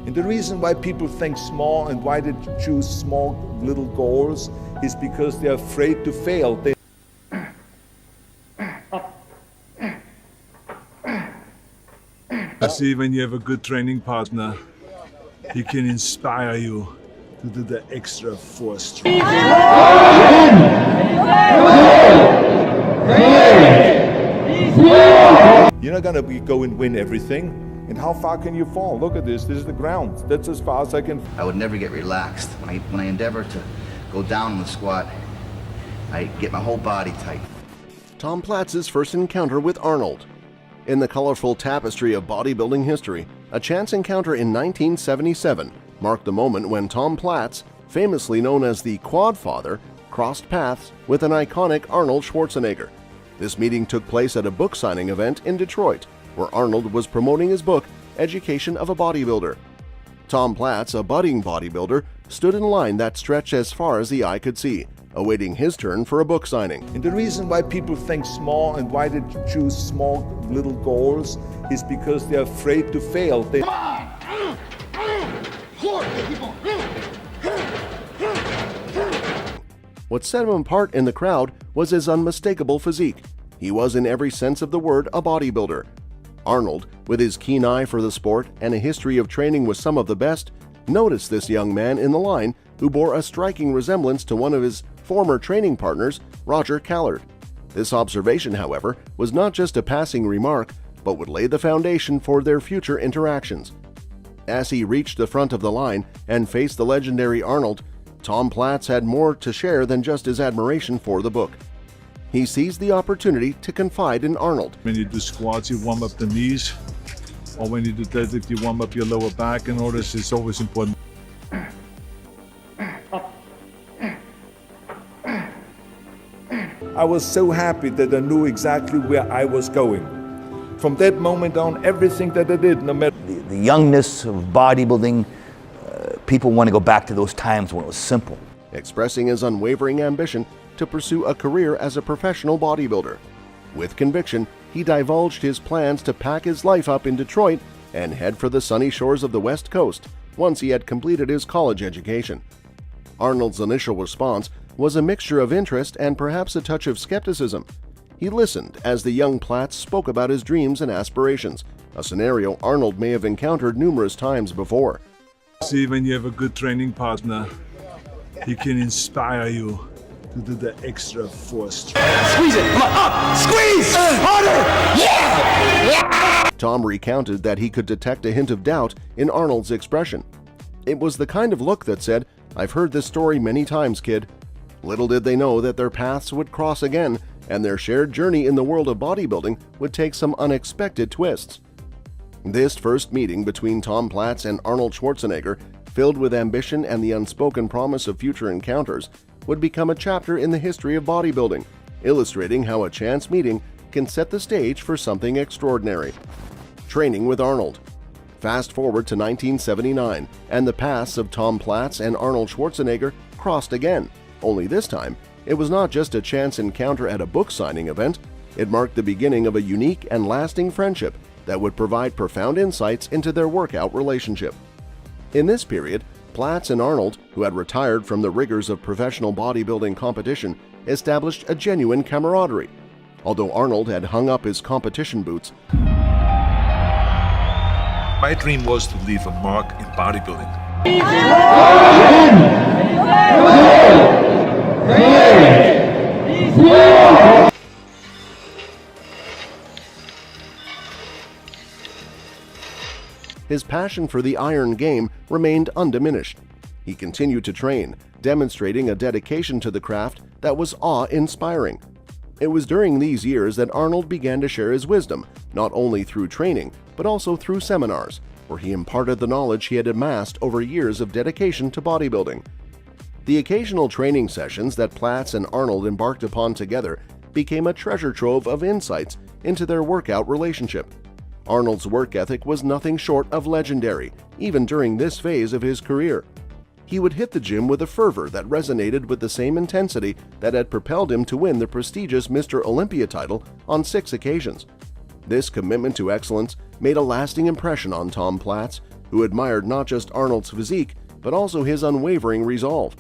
And the reason why people think small and why they choose small little goals is because they're afraid to fail. I see when you have a good training partner, he can inspire you to do the extra force stroke. You're not gonna go and win everything. And how far can you fall? Look at this. This is the ground. That's as far as I can. I would never get relaxed. When I endeavor to go down in the squat, I get my whole body tight. Tom Platz's first encounter with Arnold. In the colorful tapestry of bodybuilding history, a chance encounter in 1977 marked the moment when Tom Platz, famously known as the Quad Father, crossed paths with an iconic Arnold Schwarzenegger. This meeting took place at a book signing event in Detroit, where Arnold was promoting his book, Education of a Bodybuilder. Tom Platz, a budding bodybuilder, stood in line that stretched as far as the eye could see, awaiting his turn for a book signing. And the reason why people think small and why they choose small little goals is because they're afraid to fail. What set him apart in the crowd was his unmistakable physique. He was in every sense of the word a bodybuilder. Arnold, with his keen eye for the sport and a history of training with some of the best, noticed this young man in the line who bore a striking resemblance to one of his former training partners, Roger Callard. This observation, however, was not just a passing remark, but would lay the foundation for their future interactions. As he reached the front of the line and faced the legendary Arnold, Tom Platz had more to share than just his admiration for the book. He seized the opportunity to confide in Arnold. When you do squats, you warm up the knees, or when you do deadlift, you warm up your lower back. In order, it's always important. I was so happy that I knew exactly where I was going. From that moment on, everything that I did, no matter the youngness of bodybuilding, people want to go back to those times when it was simple. Expressing his unwavering ambition to pursue a career as a professional bodybuilder. With conviction, he divulged his plans to pack his life up in Detroit and head for the sunny shores of the West Coast once he had completed his college education. Arnold's initial response was a mixture of interest and perhaps a touch of skepticism. He listened as the young Platz spoke about his dreams and aspirations, a scenario Arnold may have encountered numerous times before. See, when you have a good training partner, he can inspire you to do the extra force stroke. Squeeze it! Come on, up! Squeeze! Harder! Yeah! Tom recounted that he could detect a hint of doubt in Arnold's expression. It was the kind of look that said, "I've heard this story many times, kid." Little did they know that their paths would cross again, and their shared journey in the world of bodybuilding would take some unexpected twists. This first meeting between Tom Platz and Arnold Schwarzenegger, filled with ambition and the unspoken promise of future encounters, would become a chapter in the history of bodybuilding, illustrating how a chance meeting can set the stage for something extraordinary. Training with Arnold. Fast forward to 1979, and the paths of Tom Platz and Arnold Schwarzenegger crossed again, only this time, it was not just a chance encounter at a book signing event, it marked the beginning of a unique and lasting friendship that would provide profound insights into their workout relationship. In this period, Platz and Arnold, who had retired from the rigors of professional bodybuilding competition, established a genuine camaraderie. Although Arnold had hung up his competition boots, My dream was to leave a mark in bodybuilding. his passion for the iron game remained undiminished. He continued to train, demonstrating a dedication to the craft that was awe-inspiring. It was during these years that Arnold began to share his wisdom, not only through training, but also through seminars, where he imparted the knowledge he had amassed over years of dedication to bodybuilding. The occasional training sessions that Platz and Arnold embarked upon together became a treasure trove of insights into their workout relationship. Arnold's work ethic was nothing short of legendary, even during this phase of his career. He would hit the gym with a fervor that resonated with the same intensity that had propelled him to win the prestigious Mr. Olympia title on 6 occasions. This commitment to excellence made a lasting impression on Tom Platz, who admired not just Arnold's physique, but also his unwavering resolve.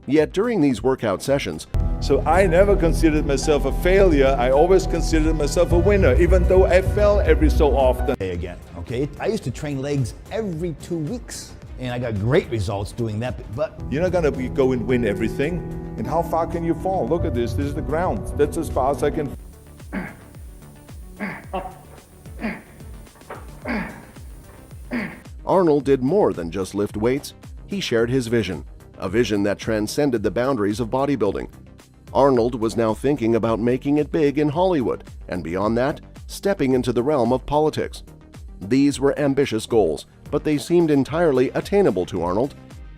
Yet during these workout sessions, So I never considered myself a failure. I always considered myself a winner, even though I fell every so often. Again, okay? I used to train legs every 2 weeks, and I got great results doing that, but You're not gonna go and win everything. And how far can you fall? Look at this. This is the ground. That's as far as I can. Arnold did more than just lift weights. He shared his vision, a vision that transcended the boundaries of bodybuilding. Arnold was now thinking about making it big in Hollywood, and beyond that, stepping into the realm of politics. These were ambitious goals, but they seemed entirely attainable to Arnold.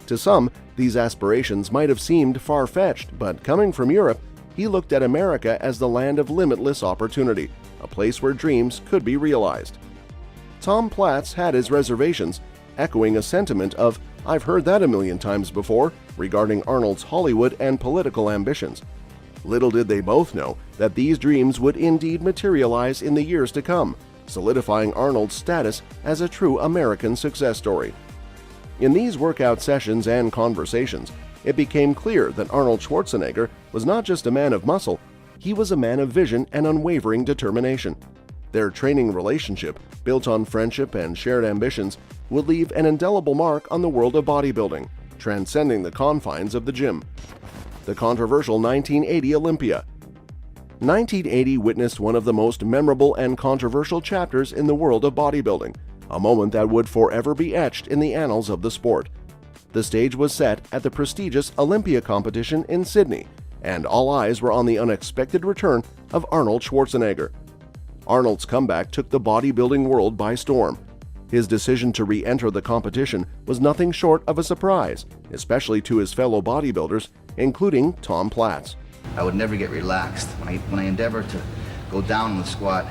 To some, these aspirations might have seemed far-fetched, but coming from Europe, he looked at America as the land of limitless opportunity, a place where dreams could be realized. Tom Platz had his reservations, echoing a sentiment of, "I've heard that a million times before," regarding Arnold's Hollywood and political ambitions. Little did they both know that these dreams would indeed materialize in the years to come, solidifying Arnold's status as a true American success story. In these workout sessions and conversations, it became clear that Arnold Schwarzenegger was not just a man of muscle, he was a man of vision and unwavering determination. Their training relationship, built on friendship and shared ambitions, would leave an indelible mark on the world of bodybuilding, transcending the confines of the gym. The controversial 1980 Olympia. 1980 witnessed one of the most memorable and controversial chapters in the world of bodybuilding, a moment that would forever be etched in the annals of the sport. The stage was set at the prestigious Olympia competition in Sydney, and all eyes were on the unexpected return of Arnold Schwarzenegger. Arnold's comeback took the bodybuilding world by storm. His decision to re-enter the competition was nothing short of a surprise, especially to his fellow bodybuilders, including Tom Platz. I would never get relaxed. When I endeavor to go down in the squat,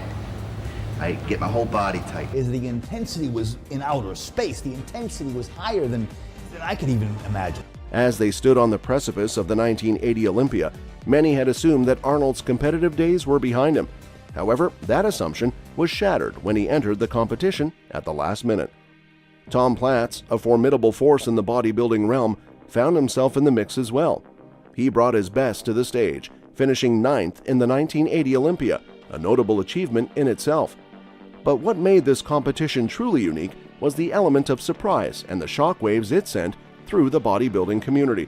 I get my whole body tight. is the intensity was in outer space. The intensity was higher than I could even imagine. As they stood on the precipice of the 1980 Olympia, many had assumed that Arnold's competitive days were behind him. However, that assumption was shattered when he entered the competition at the last minute. Tom Platz, a formidable force in the bodybuilding realm, found himself in the mix as well. He brought his best to the stage, finishing 9th in the 1980 Olympia, a notable achievement in itself. But what made this competition truly unique was the element of surprise and the shockwaves it sent through the bodybuilding community.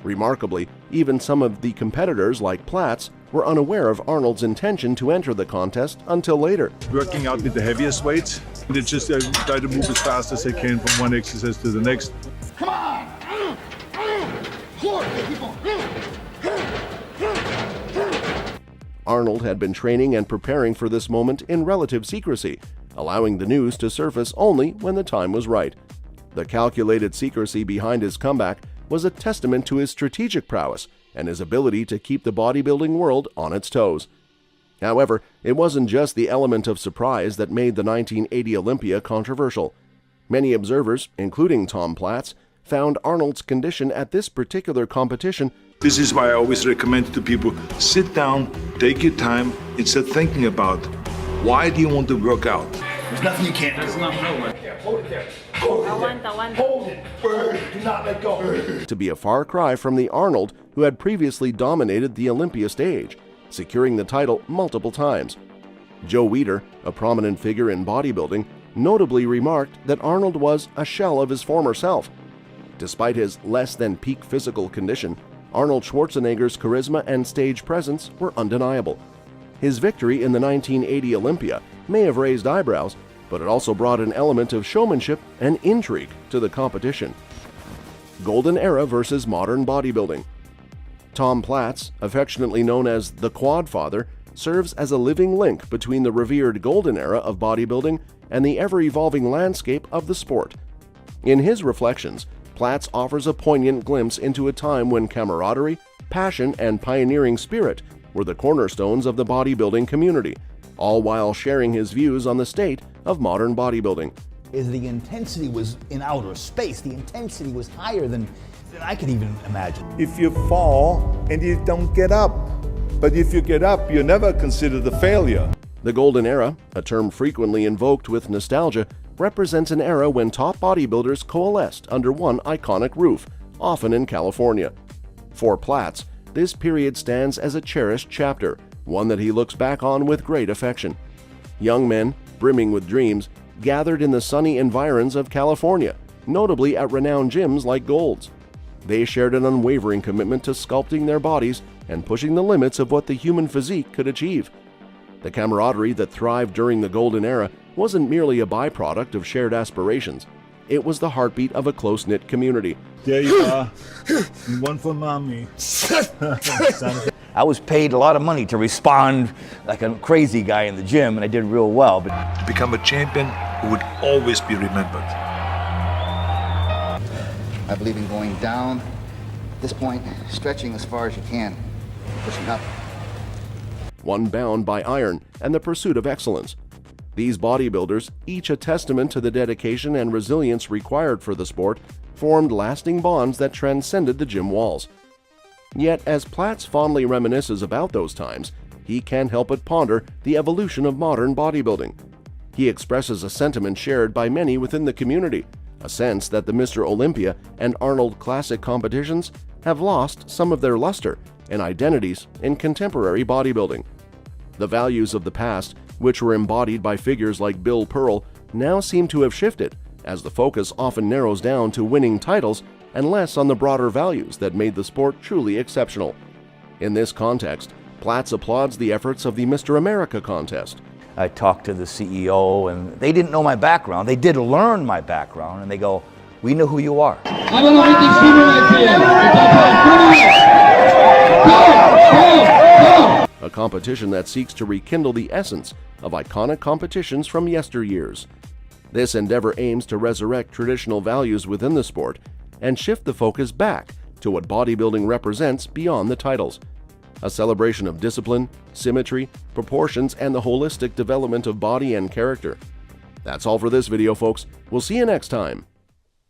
Remarkably, even some of the competitors like Platz were unaware of Arnold's intention to enter the contest until later. Working out with the heaviest weights, they just try to move as fast as they can from one exercise to the next. Come on! Arnold had been training and preparing for this moment in relative secrecy, allowing the news to surface only when the time was right. The calculated secrecy behind his comeback was a testament to his strategic prowess and his ability to keep the bodybuilding world on its toes. However, it wasn't just the element of surprise that made the 1980 Olympia controversial. Many observers, including Tom Platz, found Arnold's condition at this particular competition. This is why I always recommend to people, sit down, take your time, instead thinking about why do you want to work out. There's nothing you can't do. Hold it there. Hold it. Do not let go. To be a far cry from the Arnold who had previously dominated the Olympia stage, securing the title multiple times. Joe Weider, a prominent figure in bodybuilding, notably remarked that Arnold was a shell of his former self. Despite his less-than-peak physical condition, Arnold Schwarzenegger's charisma and stage presence were undeniable. His victory in the 1980 Olympia may have raised eyebrows, but it also brought an element of showmanship and intrigue to the competition. Golden Era versus Modern Bodybuilding. Tom Platz, affectionately known as the Quad Father, serves as a living link between the revered Golden Era of bodybuilding and the ever-evolving landscape of the sport. In his reflections, Platz offers a poignant glimpse into a time when camaraderie, passion, and pioneering spirit were the cornerstones of the bodybuilding community, all while sharing his views on the state of modern bodybuilding. Is the intensity was in outer space. The intensity was higher than I could even imagine. If you fall and you don't get up, but if you get up, you're never considered a failure. The Golden Era, a term frequently invoked with nostalgia, represents an era when top bodybuilders coalesced under one iconic roof, often in California. For Platz, this period stands as a cherished chapter, one that he looks back on with great affection. Young men, brimming with dreams, gathered in the sunny environs of California, notably at renowned gyms like Gold's. They shared an unwavering commitment to sculpting their bodies and pushing the limits of what the human physique could achieve. The camaraderie that thrived during the golden era wasn't merely a byproduct of shared aspirations. It was the heartbeat of a close-knit community. There you are. And one for mommy. I was paid a lot of money to respond like a crazy guy in the gym, and I did real well. But To become a champion who would always be remembered. I believe in going down. At this point, stretching as far as you can, pushing up. One bound by iron and the pursuit of excellence. These bodybuilders, each a testament to the dedication and resilience required for the sport, formed lasting bonds that transcended the gym walls. Yet, as Platz fondly reminisces about those times, he can't help but ponder the evolution of modern bodybuilding. He expresses a sentiment shared by many within the community, a sense that the Mr. Olympia and Arnold Classic competitions have lost some of their luster and identities in contemporary bodybuilding. The values of the past, which were embodied by figures like Bill Pearl, now seem to have shifted, as the focus often narrows down to winning titles and less on the broader values that made the sport truly exceptional. In this context, Platz applauds the efforts of the Mr. America contest. I talked to the CEO, and they didn't know my background. They did learn my background, and they go, "We know who you are." A competition that seeks to rekindle the essence of iconic competitions from yesteryears. This endeavor aims to resurrect traditional values within the sport and shift the focus back to what bodybuilding represents beyond the titles. A celebration of discipline, symmetry, proportions, and the holistic development of body and character. That's all for this video, folks. We'll see you next time.